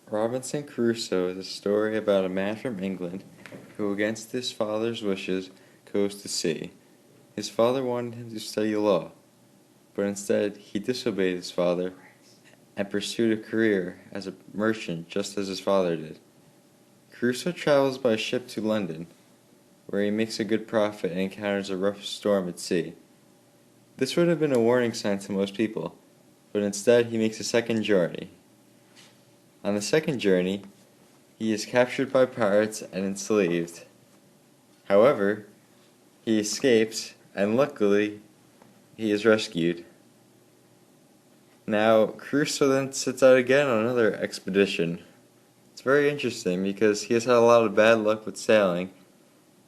Robinson Crusoe is a story about a man from England who, against his father's wishes, goes to sea. His father wanted him to study law, but instead he disobeyed his father and pursued a career as a merchant just as his father did. Crusoe travels by ship to London, where he makes a good profit and encounters a rough storm at sea. This would have been a warning sign to most people, but instead he makes a second journey. On the second journey, he is captured by pirates and enslaved. However, he escapes, and luckily, he is rescued. Now, Crusoe then sets out again on another expedition. It's very interesting because he has had a lot of bad luck with sailing,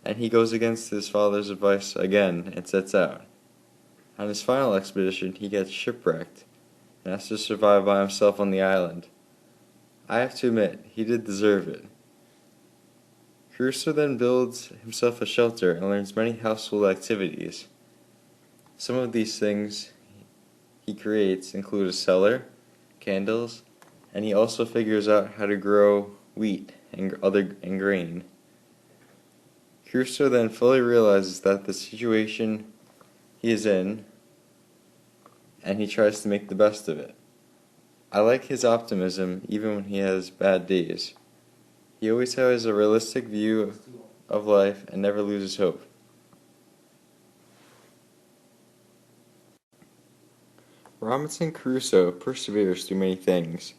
and he goes against his father's advice again and sets out. On his final expedition, he gets shipwrecked and has to survive by himself on the island. I have to admit, he did deserve it. Crusoe then builds himself a shelter and learns many household activities. Some of these things he creates include a cellar, candles, and he also figures out how to grow wheat and grain. Crusoe then fully realizes that the situation he is in, and he tries to make the best of it. I like his optimism even when he has bad days. He always has a realistic view of life and never loses hope. Robinson Crusoe perseveres through many things.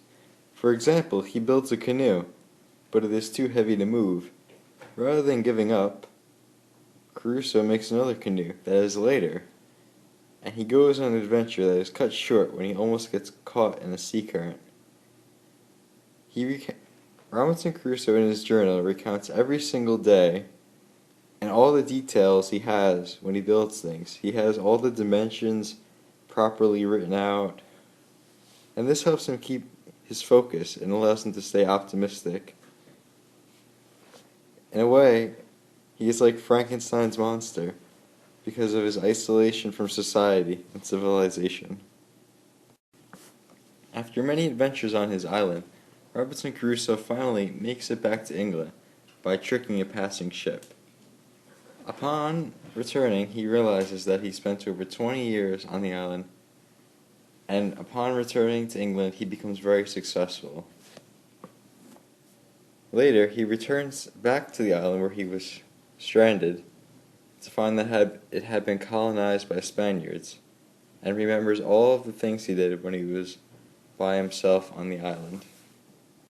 For example, he builds a canoe, but it is too heavy to move. Rather than giving up, Crusoe makes another canoe that is lighter, and he goes on an adventure that is cut short when he almost gets caught in a sea current. Robinson Crusoe in his journal recounts every single day and all the details he has when he builds things. He has all the dimensions properly written out, and this helps him keep his focus and allows him to stay optimistic. In a way, he is like Frankenstein's monster because of his isolation from society and civilization. After many adventures on his island, Robinson Crusoe finally makes it back to England by tricking a passing ship. Upon returning, he realizes that he spent over 20 years on the island, and upon returning to England, he becomes very successful. Later, he returns back to the island where he was stranded to find that it had been colonized by Spaniards, and remembers all of the things he did when he was by himself on the island.